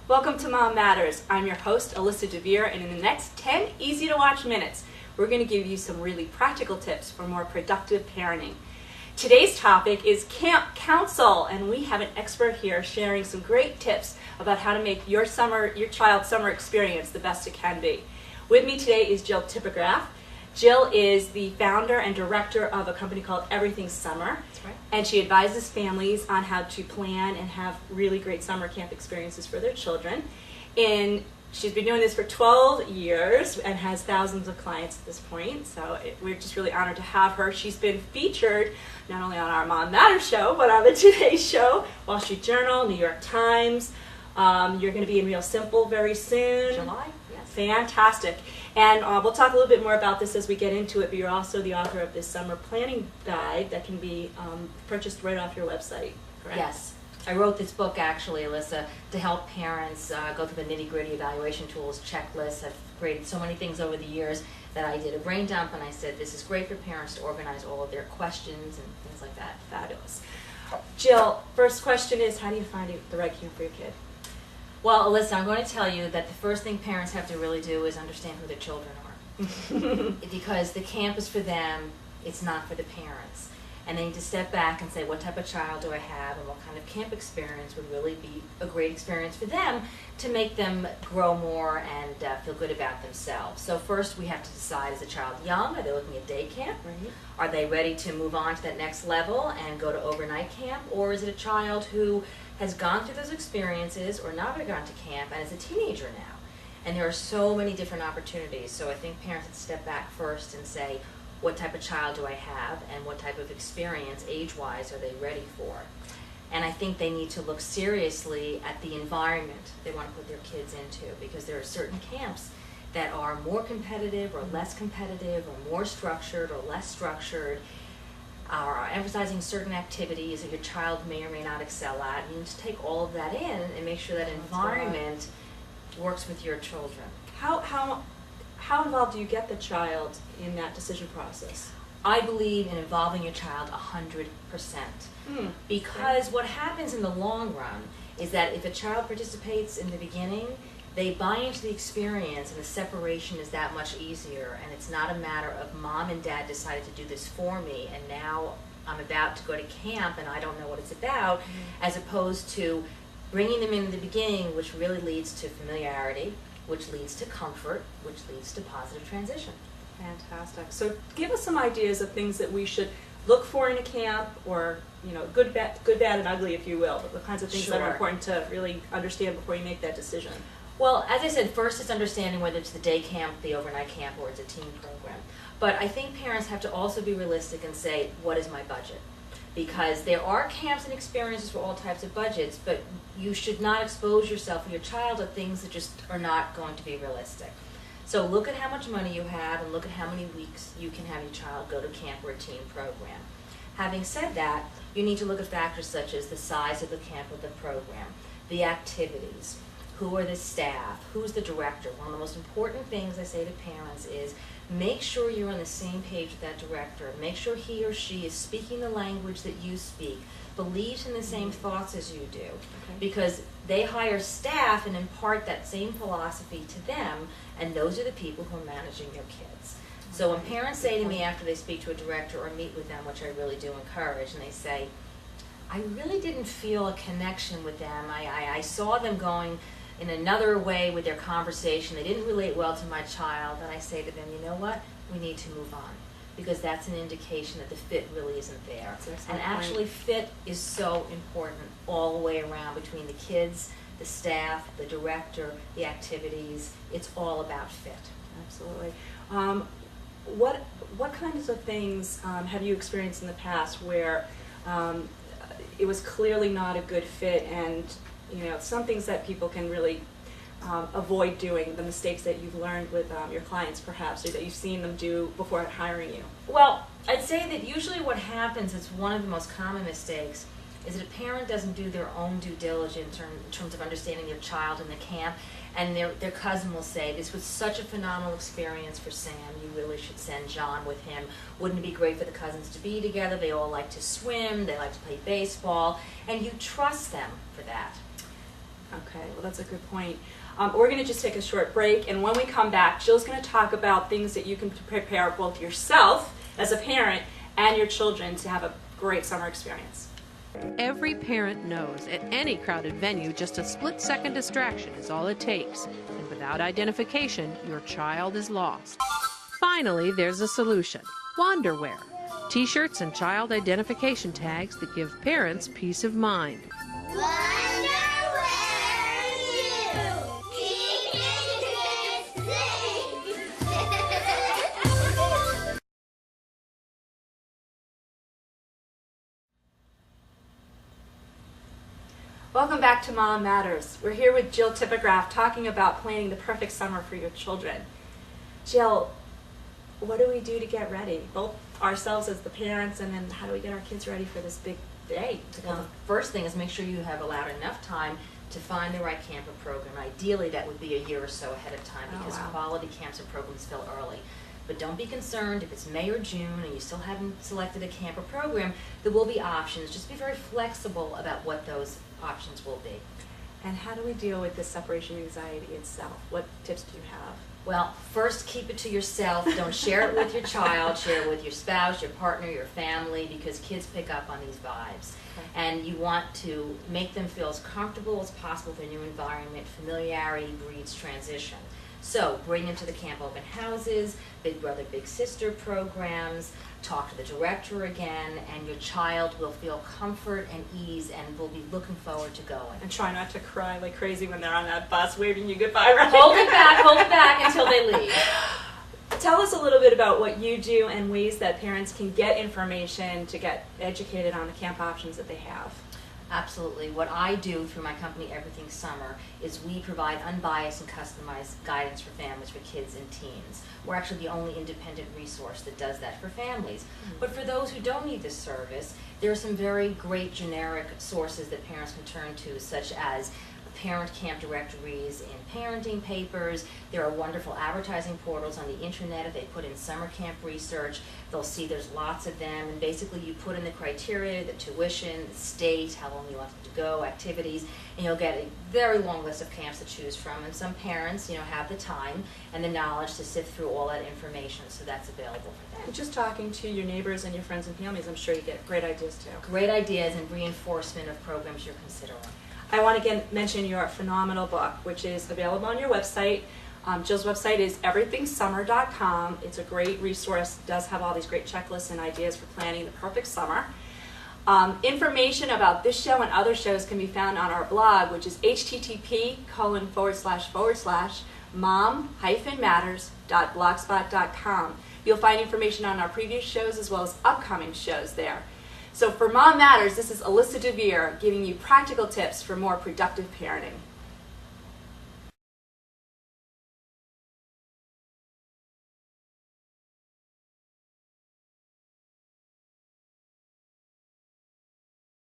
Welcome to Mom Matters. I'm your host, Alyssa Dver, and in the next 10 easy-to-watch minutes, we're going to give you some really practical tips for more productive parenting. Today's topic is Camp Counsel, and we have an expert here sharing some great tips about how to make your child's summer experience the best it can be. With me today is Jill Tipograph. Jill is the founder and director of a company called Everything Summer. That's right. And she advises families on how to plan and have really great summer camp experiences for their children. And she's been doing this for 12 years and has thousands of clients at this point. So we're just really honored to have her. She's been featured not only on our Mom Matters show, but on the Today Show, Wall Street Journal, New York Times. You're going to be in Real Simple very soon. July, yes. Fantastic. And we'll talk a little bit more about this as we get into it, but you're also the author of this summer planning guide that can be purchased right off your website, correct? Yes. I wrote this book, actually, Alyssa, to help parents go through the nitty-gritty evaluation tools, checklists. I've created so many things over the years that I did a brain dump, and I said, this is great for parents to organize all of their questions and things like that. Fabulous. Jill, first question is, how do you find the right camp for your kid? Well, Alyssa, I'm going to tell you that the first thing parents have to really do is understand who their children are. Because the camp is for them, it's not for the parents. And they need to step back and say, what type of child do I have, and what kind of camp experience would really be a great experience for them to make them grow more and feel good about themselves. So first we have to decide, is a child young? Are they looking at day camp? Right. Are they ready to move on to that next level and go to overnight camp? Or is it a child who has gone through those experiences or never gone to camp and is a teenager now? And there are so many different opportunities. So I think parents have to step back first and say, what type of child do I have, and what type of experience, age-wise, are they ready for? And I think they need to look seriously at the environment they want to put their kids into, because there are certain camps that are more competitive or less competitive, or more structured or less structured, are emphasizing certain activities that your child may or may not excel at. You need to take all of that in and make sure that environment works with your children. How involved do you get the child in that decision process? I believe in involving your child 100%. Because what happens in the long run is that if a child participates in the beginning, they buy into the experience, and the separation is that much easier, and it's not a matter of mom and dad decided to do this for me and now I'm about to go to camp and I don't know what it's about, as opposed to bringing them in the beginning, which really leads to familiarity, which leads to comfort, which leads to positive transition. Fantastic. So give us some ideas of things that we should look for in a camp, or good, bad, and ugly, if you will, but the kinds of things that are important to really understand before you make that decision. Well, as I said, first it's understanding whether it's the day camp, the overnight camp, or it's a teen program. But I think parents have to also be realistic and say, what is my budget? Because there are camps and experiences for all types of budgets, but you should not expose yourself or your child to things that just are not going to be realistic. So look at how much money you have and look at how many weeks you can have your child go to camp or a teen program. Having said that, you need to look at factors such as the size of the camp or the program, the activities, who are the staff, who's the director. One of the most important things I say to parents is make sure you're on the same page with that director. Make sure he or she is speaking the language that you speak, believes in the same thoughts as you do, because they hire staff and impart that same philosophy to them, and those are the people who are managing their kids. So when parents say to me after they speak to a director or meet with them, which I really do encourage, and they say, I really didn't feel a connection with them. I saw them going in another way with their conversation. They didn't relate well to my child. And I say to them, you know what? We need to move on, because that's an indication that the fit really isn't there. And actually fit is so important all the way around, between the kids, the staff, the director, the activities. It's all about fit. Absolutely. What kinds of things have you experienced in the past where it was clearly not a good fit, and some things that people can really avoid doing, the mistakes that you've learned with your clients perhaps, or that you've seen them do before hiring you? Well, I'd say that usually what happens is one of the most common mistakes is that a parent doesn't do their own due diligence in terms of understanding their child in the camp, and their cousin will say, this was such a phenomenal experience for Sam, you really should send John with him. Wouldn't it be great for the cousins to be together? They all like to swim, they like to play baseball, and you trust them for that. Okay, well that's a good point. We're going to just take a short break, and when we come back, Jill's going to talk about things that you can prepare both yourself as a parent and your children to have a great summer experience. Every parent knows at any crowded venue, just a split-second distraction is all it takes. And without identification, your child is lost. Finally, there's a solution. Wanderwear. T-shirts and child identification tags that give parents peace of mind. Welcome back to Mom Matters. We're here with Jill Tipograph talking about planning the perfect summer for your children. Jill, what do we do to get ready? Both ourselves as the parents, and then how do we get our kids ready for this big day to come? Well, the first thing is make sure you have allowed enough time to find the right camp or program. Ideally, that would be a year or so ahead of time because quality camps and programs fill early. But don't be concerned if it's May or June and you still haven't selected a camp or program, there will be options. Just be very flexible about what those options will be. And how do we deal with this separation anxiety itself? What tips do you have? Well, first keep it to yourself. Don't share it with your child. Share it with your spouse, your partner, your family, because kids pick up on these vibes. Okay. And you want to make them feel as comfortable as possible with their new environment. Familiarity breeds transition. So bring them to the camp open houses, Big Brother, Big Sister programs, talk to the director again, and your child will feel comfort and ease and will be looking forward to going. And try not to cry like crazy when they're on that bus waving you goodbye. Right? Hold it back until they leave. Tell us a little bit about what you do and ways that parents can get information to get educated on the camp options that they have. Absolutely. What I do through my company, Everything Summer, is we provide unbiased and customized guidance for families, for kids and teens. We're actually the only independent resource that does that for families. Mm-hmm. But for those who don't need this service, there are some very great generic sources that parents can turn to, such as parent camp directories in parenting papers. There are wonderful advertising portals on the internet. If they put in summer camp research, they'll see there's lots of them. And basically you put in the criteria, the tuition, the state, how long you want them to go, activities, and you'll get a very long list of camps to choose from. And some parents, have the time and the knowledge to sift through all that information, so that's available for them. And just talking to your neighbors and your friends and families, I'm sure you get great ideas too. Great ideas and reinforcement of programs you're considering. I want to again mention your phenomenal book, which is available on your website. Jill's website is everythingsummer.com. It's a great resource. It does have all these great checklists and ideas for planning the perfect summer. Information about this show and other shows can be found on our blog, which is http://mom-matters.blogspot.com. You'll find information on our previous shows as well as upcoming shows there. So for Mom Matters, this is Alyssa Dver giving you practical tips for more productive parenting.